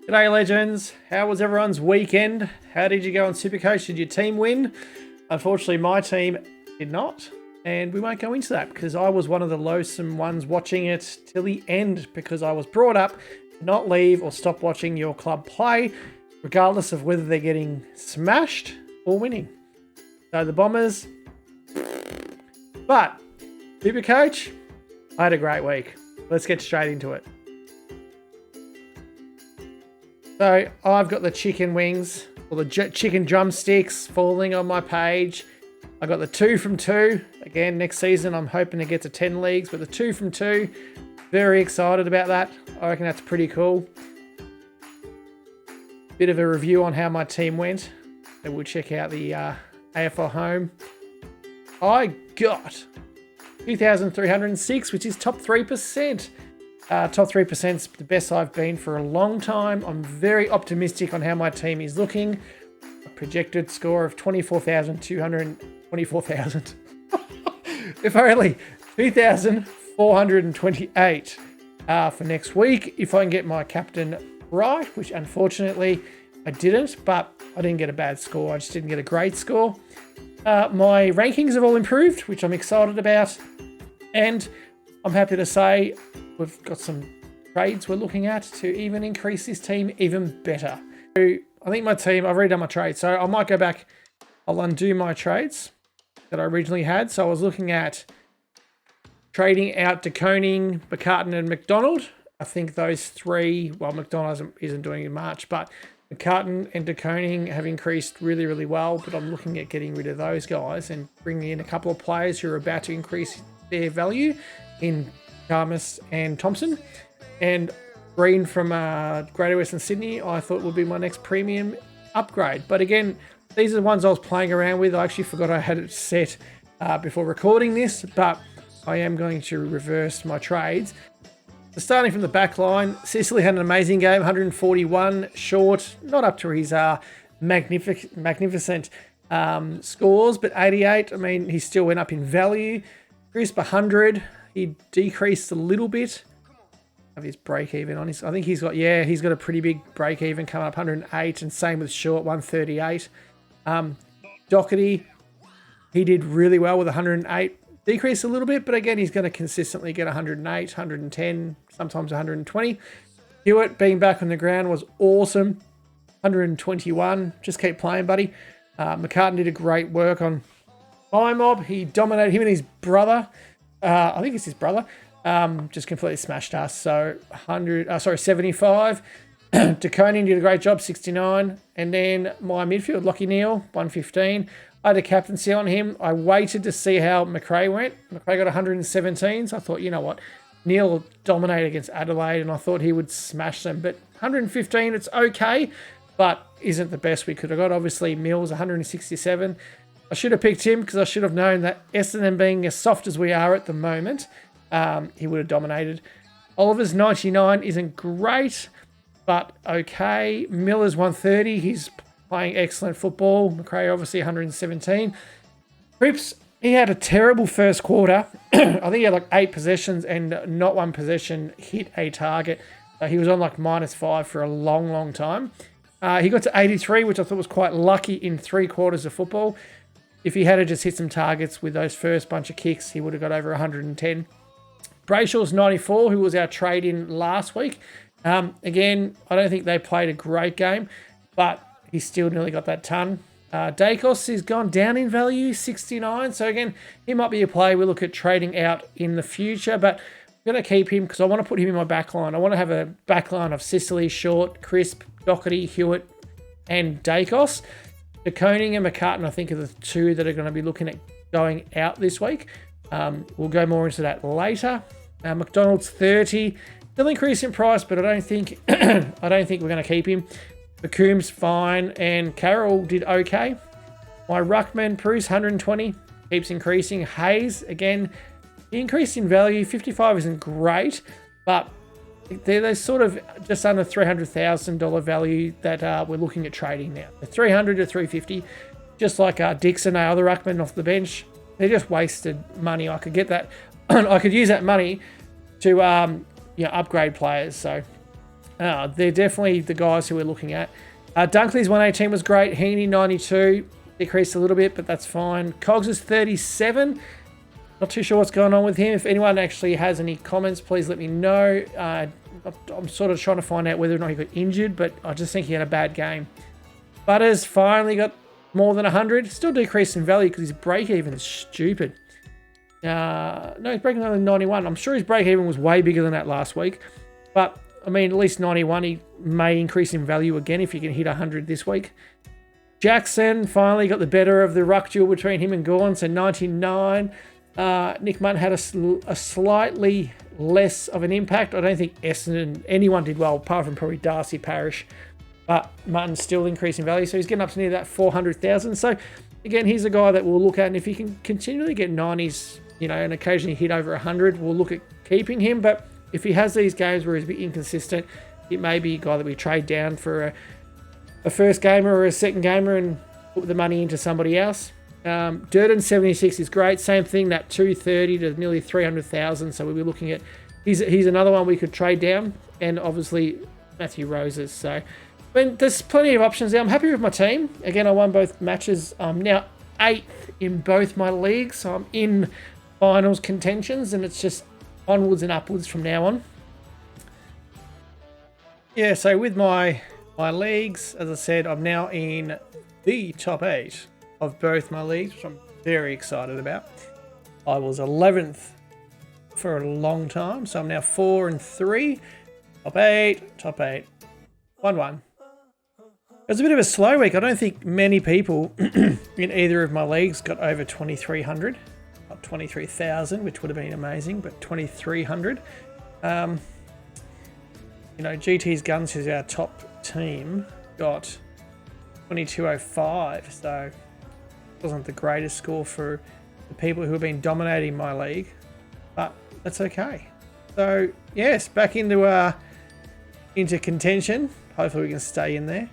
G'day legends, how was everyone's weekend? How did you go on Supercoach? Did your team win? Unfortunately my team did not, and we won't go into that because I was one of the loathsome ones watching it till the end because I was brought up to not leave or stop watching your club play regardless of whether they're getting smashed or winning. So the Bombers, but Supercoach, I had a great week. Let's get straight into it. So I've got the chicken wings, or the chicken drumsticks falling on my page. I got the 2 from 2. Again, next season I'm hoping to get to 10 leagues, but the 2 from 2, very excited about that. I reckon that's pretty cool. Bit of a review on how my team went. So we'll check out the AFL home. I got 2,306, which is top 3%. Top 3% is the best I've been for a long time. I'm very optimistic on how my team is looking. A projected score of 24,000. If only 2,428 for next week. If I can get my captain right, which unfortunately I didn't, but I didn't get a bad score. I just didn't get a great score. My rankings have all improved, which I'm excited about. And I'm happy to say we've got some trades we're looking at to even increase this team even better. So I think my team, I've already done my trades, so I might go back, I'll undo my trades that I originally had. So I was looking at trading out DeConing, McCartan and McDonald. I think those three, well, McDonald isn't doing much, but McCartan and DeConing have increased really, really well, but I'm looking at getting rid of those guys and bringing in a couple of players who are about to increase their value in Carmus and Thompson. And Green from Greater Western Sydney I thought would be my next premium upgrade. But again, these are the ones I was playing around with. I actually forgot I had it set before recording this, but I am going to reverse my trades. So starting from the back line, Sicily had an amazing game, 141 short, not up to his magnificent scores, but 88. I mean, he still went up in value. Crisp 100. He decreased a little bit of his break even on his. I think he's got a pretty big break even coming up, 108, and same with Short, 138. Doherty, he did really well with 108. Decreased a little bit, but again, he's going to consistently get 108, 110, sometimes 120. Hewitt being back on the ground was awesome. 121. Just keep playing, buddy. McCartan did a great work on Mob. He dominated him and his brother. I think it's his brother. Just completely smashed us. So 75. DeConing did a great job, 69. And then my midfield, Lockie Neal, 115. I had a captaincy on him. I waited to see how McRae went. McRae got 117. So I thought, you know what? Neal dominated against Adelaide and I thought he would smash them. But 115, it's okay, but isn't the best we could have got. Obviously, Mills, 167. I should have picked him because I should have known that Essendon being as soft as we are at the moment, he would have dominated. Oliver's 99 isn't great, but okay. Miller's 130. He's playing excellent football. McRae obviously 117. Cripps, he had a terrible first quarter. I think he had like 8 possessions and not one possession hit a target. He was on like -5 for a long, long time. He got to 83, which I thought was quite lucky in 3 quarters of football. If he had just hit some targets with those first bunch of kicks, he would have got over 110. Brayshaw's 94, who was our trade-in last week. Again, I don't think they played a great game, but he still nearly got that ton. Dacos has gone down in value, 69. So again, he might be a player we'll look at trading out in the future, but I'm going to keep him because I want to put him in my back line. I want to have a back line of Sicily, Short, Crisp, Doherty, Hewitt, and Dacos. DeConing and McCartan, I think, are the 2 that are going to be looking at going out this week. We'll go more into that later. McDonald's 30, still increase in price, but I don't think we're going to keep him. McComb's fine, and Carroll did okay. My Ruckman, Bruce, 120, keeps increasing. Hayes, again, he increased in value. 55 isn't great, but they're sort of just under $300,000 value that we're looking at trading now. The 300 to 350, just like Dixon, our other ruckman off the bench. They just wasted money. I could get that. I could use that money to upgrade players. So they're definitely the guys who we're looking at. Dunkley's 118 was great. Heaney 92, decreased a little bit, but that's fine. Cogs is 37. Not too sure what's going on with him. If anyone actually has any comments, please let me know. I'm sort of trying to find out whether or not he got injured, but I just think he had a bad game. Butters finally got more than 100. Still decreased in value because his break-even is stupid. No, he's breaking only 91. I'm sure his break-even was way bigger than that last week. But, I mean, at least 91. He may increase in value again if he can hit 100 this week. Jackson finally got the better of the ruck duel between him and Gorn, so 99. Nick Munn had a slightly less of an impact. I don't think Essendon, anyone did well, apart from probably Darcy Parish. But Mutton's still increasing value, so he's getting up to near that 400,000. So, again, he's a guy that we'll look at, and if he can continually get 90s, and occasionally hit over 100, we'll look at keeping him. But if he has these games where he's a bit inconsistent, it may be a guy that we trade down for a first gamer or a second gamer and put the money into somebody else. Durden 76 is great. Same thing, that 230 to nearly 300,000. So we'll be looking at, he's another one we could trade down, and obviously Matthew Roses. So there's plenty of options there. I'm happy with my team. Again, I won both matches. I'm now 8th in both my leagues, so I'm in finals contentions, and it's just onwards and upwards from now on. Yeah, so with my leagues, as I said, I'm now in the top 8 of both my leagues, which I'm very excited about. I was 11th for a long time, so I'm now 4 and 3. Top 8, 1-1. It was a bit of a slow week. I don't think many people in either of my leagues got over 2,300. Not 23,000, which would have been amazing, but 2,300. GT's Guns, who's our top team, got 2,205. So it wasn't the greatest score for the people who have been dominating my league, but that's okay. So yes, back into contention. Hopefully we can stay in there.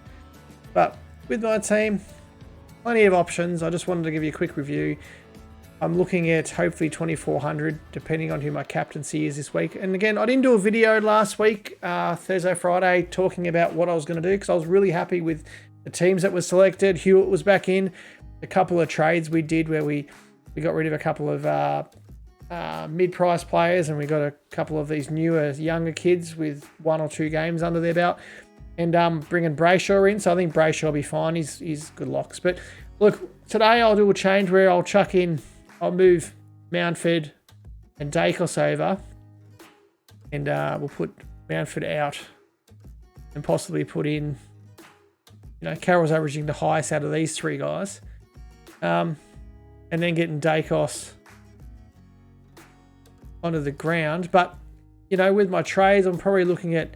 But with my team, plenty of options. I just wanted to give you a quick review. I'm looking at hopefully 2,400, depending on who my captaincy is this week. And again, I didn't do a video last week, Thursday, Friday, talking about what I was going to do, because I was really happy with the teams that were selected. Hewitt was back in. A couple of trades we did where we got rid of a couple of mid-price players, and we got a couple of these newer, younger kids with 1 or 2 games under their belt. And bringing Brayshaw in, so I think Brayshaw will be fine. He's good locks. But look, today I'll do a change where I'll move Mountford and Dacos over, and we'll put Mountford out and possibly put in, Carroll's averaging the highest out of these 3 guys. And then getting Dacos onto the ground. But, with my trades, I'm probably looking at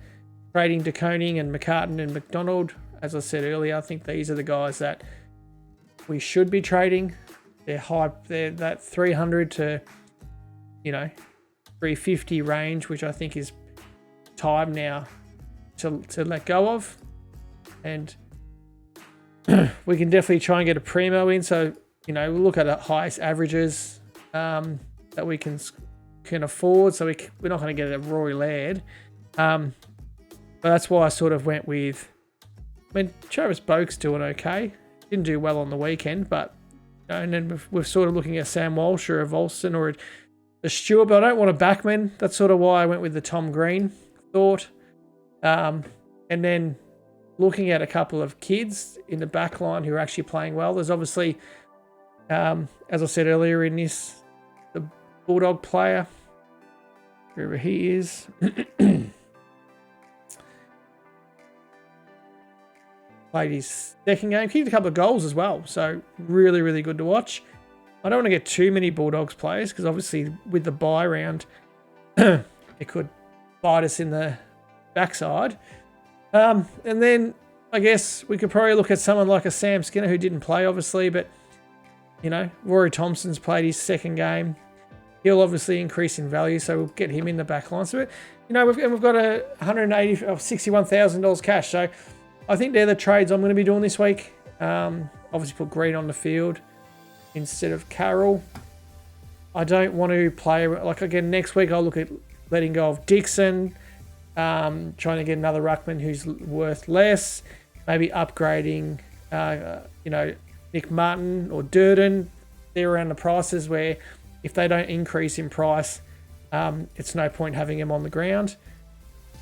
trading De Koning and McCartan and McDonald. As I said earlier, I think these are the guys that we should be trading. They're high. They're that 300 to, 350 range, which I think is time now to let go of. And we can definitely try and get a primo in. So, we'll look at the highest averages that we can afford. So we're not going to get a Rory Laird. But that's why I sort of went with, Travis Boak's doing okay. Didn't do well on the weekend, but, and then we're sort of looking at Sam Walsh or a Volston or a Stewart, but I don't want a backman. That's sort of why I went with the Tom Green thought. And then looking at a couple of kids in the back line who are actually playing well. There's obviously, as I said earlier in this, the Bulldog player, wherever he is. Played his second game, kicked a couple of goals as well. So really, really good to watch. I don't want to get too many Bulldogs players because obviously with the bye round, it could bite us in the backside. And then I guess we could probably look at someone like a Sam Skinner who didn't play obviously, but Rory Thompson's played his second game. He'll obviously increase in value, so we'll get him in the back line. So, we've got a $61,000 cash. So I think they're the trades I'm going to be doing this week. Obviously put Green on the field instead of Carroll. I don't want to play, again, next week I'll look at letting go of Dixon, trying to get another ruckman who's worth less, maybe upgrading, you know, Nick Martin or Durden. They're around the prices where if they don't increase in price, it's no point having him on the ground.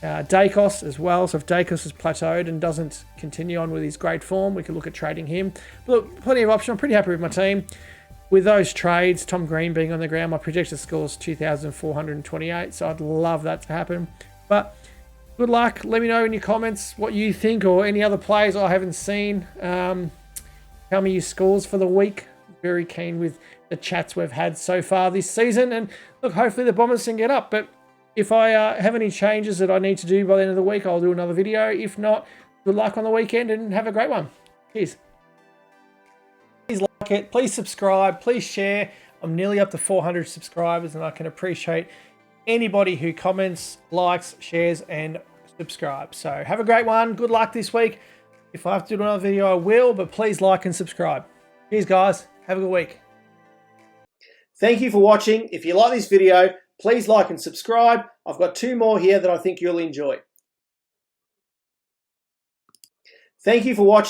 Dacos as well. So if Dacos has plateaued and doesn't continue on with his great form, we could look at trading him. But look, plenty of options. I'm pretty happy with my team. With those trades, Tom Green being on the ground, my projected score is 2,428. So I'd love that to happen. But good luck. Let me know in your comments what you think or any other players I haven't seen. Tell me your scores for the week. Very keen with the chats we've had so far this season. And look, hopefully the Bombers can get up. But if I have any changes that I need to do by the end of the week, I'll do another video. If not, good luck on the weekend and have a great one. Cheers. Please like it. Please subscribe. Please share. I'm nearly up to 400 subscribers and I can appreciate anybody who comments, likes, shares, and subscribes. So have a great one. Good luck this week. If I have to do another video, I will, but please like and subscribe. Cheers, guys. Have a good week. Thank you for watching. If you like this video, please like and subscribe. I've got 2 more here that I think you'll enjoy. Thank you for watching.